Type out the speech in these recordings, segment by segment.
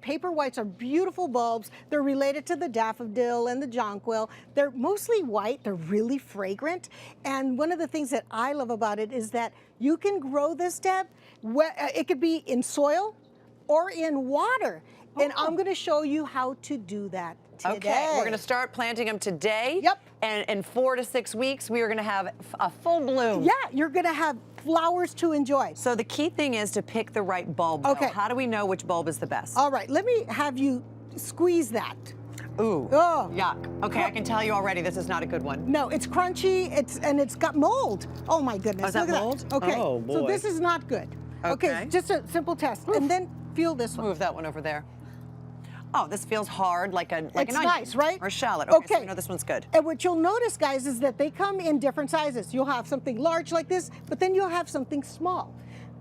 Paperwhites are beautiful bulbs. They're related to the daffodil and the jonquil. They're mostly white. They're really fragrant. And one of the things that I love about it is that you can grow this, Deb. It could be in soil or in water. And I'm going to show you how to do that today. Okay, we're going to start planting them today. Yep. And in 4 to 6 weeks, we are going to have a full bloom. Yeah, you're going to have flowers to enjoy. So the key thing is to pick the right bulb. Okay. How do we know which bulb is the best? All right, let me have you squeeze that. Ooh, oh. Yuck. Okay, I can tell you already this is not a good one. No, it's crunchy, and it's got mold. Oh my goodness. Oh, is that Look at mold? That. Okay, Oh, boy. So this is not good. Okay, just a simple test. Oof. And then feel this one. Move that one over there. Oh, this feels hard, like an onion. Nice, right? Or a shallot. Okay, so you know this one's good. And what you'll notice, guys, is that they come in different sizes. You'll have something large like this, but then you'll have something small.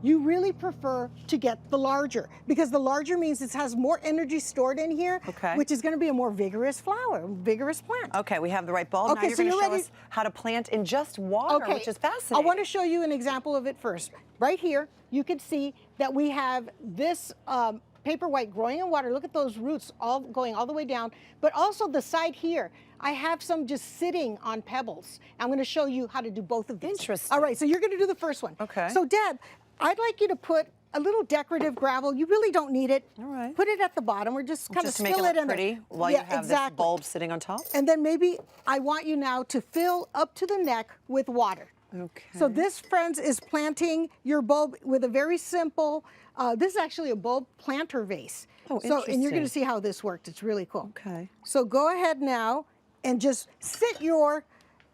You really prefer to get the larger because the larger means it has more energy stored in here, which is going to be a more vigorous flower, vigorous plant. Okay, we have the right bulb. Okay, now you're so going to you're show ready? us how to plant in just water, which is fascinating. I want to show you an example of it first. Right here, you can see that we have this Paperwhite growing in water. Look at those roots all going all the way down, but also the side here. I have some just sitting on pebbles. I'm going to show you how to do both of these. Interesting. All right, so you're going to do the first one. Okay. So Deb, I'd like you to put a little decorative gravel. You really don't need it. All right. Put it at the bottom. We're just kind of to make fill it look in pretty there. while you have this bulb sitting on top. And then maybe I want you now to fill up to the neck with water. Okay. So this, friends, is planting your bulb with a very simple, this is actually a bulb planter vase. Oh, interesting. And you're going to see how this worked. It's really cool. Okay. So go ahead now and just sit your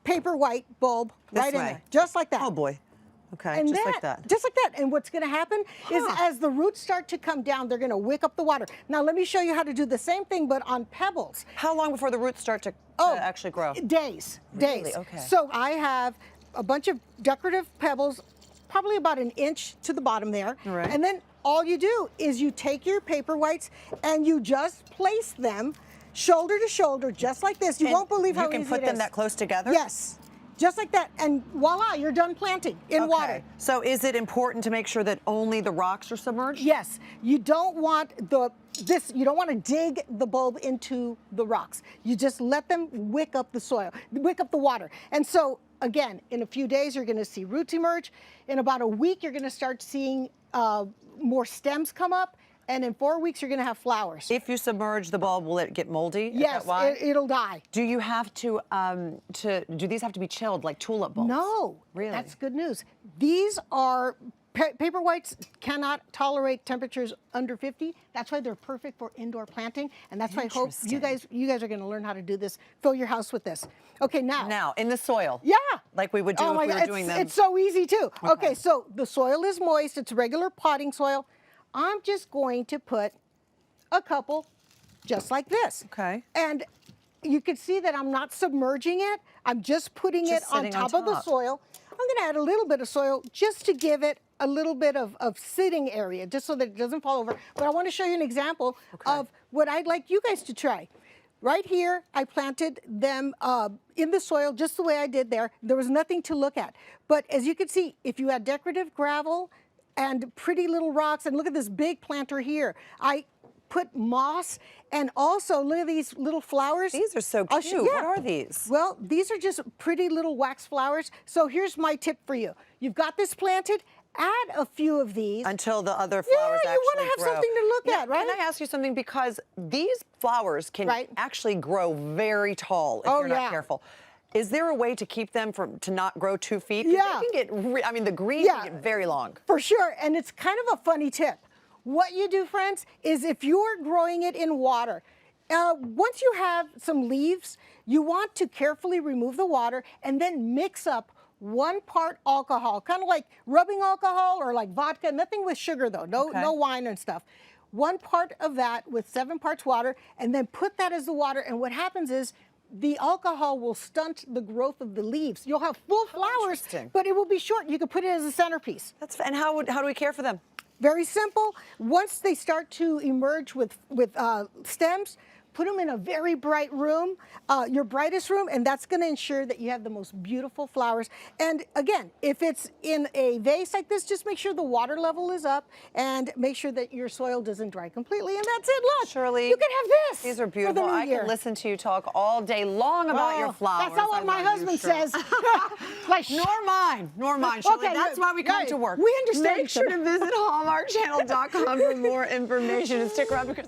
Paperwhite bulb right in there. Just like that. Oh, boy. Okay, And just like that. Just like that. And what's going to happen is as the roots start to come down, they're going to wick up the water. Now, let me show you how to do the same thing, but on pebbles. How long before the roots start to actually grow? Days. Really? Days. Okay. So I have a bunch of decorative pebbles, probably about an inch to the bottom there. All right. And then all you do is you take your Paperwhites and you just place them shoulder to shoulder, just like this. You won't believe how easy it is. You can put them that close together? Yes. Just like that, and voila, you're done planting in water. So is it important to make sure that only the rocks are submerged? Yes, you don't want you don't want to dig the bulb into the rocks. You just let them wick up the soil, wick up the water. And so again, in a few days, you're going to see roots emerge. In about a week, you're going to start seeing more stems come up. And in 4 weeks, you're going to have flowers. If you submerge the bulb, will it get moldy? Yes, Is that why? It'll die. Do you have to do these have to be chilled like tulip bulbs? No. Really? That's good news. These are, Paperwhites cannot tolerate temperatures under 50. That's why they're perfect for indoor planting. And that's why I hope you guys are going to learn how to do this. Fill your house with this. Okay, now. Now, in the soil. Yeah. Like we would do if we were doing them. It's so easy too. Okay, so the soil is moist. It's regular potting soil. I'm just going to put a couple just like this. Okay. And you can see that I'm not submerging it. I'm just putting it on top of the soil. I'm going to add a little bit of soil just to give it a little bit of sitting area, just so that it doesn't fall over. But I want to show you an example of what I'd like you guys to try. Right here, I planted them in the soil just the way I did there. There was nothing to look at. But as you can see, if you add decorative gravel and pretty little rocks, and look at this big planter here. I put moss, and also look at these little flowers. These are so cute. What are these? Well, these are just pretty little wax flowers. So here's my tip for you. You've got this planted, add a few of these. Until the other flowers actually grow. Yeah, you want to have something to look at, right? Can I ask you something? Because these flowers can actually grow very tall if you're not careful. Is there a way to keep them to not grow 2 feet? Yeah. They can get, I mean, the green can get very long. For sure, and it's kind of a funny tip. What you do, friends, is if you're growing it in water, once you have some leaves, you want to carefully remove the water and then mix up 1 part alcohol, kind of like rubbing alcohol or like vodka, nothing with sugar though, no wine and stuff. 1 part of that with 7 parts water, and then put that as the water, and what happens is the alcohol will stunt the growth of the leaves. You'll have full flowers, but it will be short. You can put it as a centerpiece. And how do we care for them? Very simple. Once they start to emerge with stems, put them in a very bright room, your brightest room, and that's going to ensure that you have the most beautiful flowers. And again, if it's in a vase like this, just make sure the water level is up and make sure that your soil doesn't dry completely. And that's it. Look, Shirley, you can have this. These are beautiful. I can listen to you talk all day long about your flowers. That's not what my husband says. Like, nor mine, Shirley. Okay, that's why we come to work. We understand. Make sure to visit hallmarkchannel.com for more information and stick around because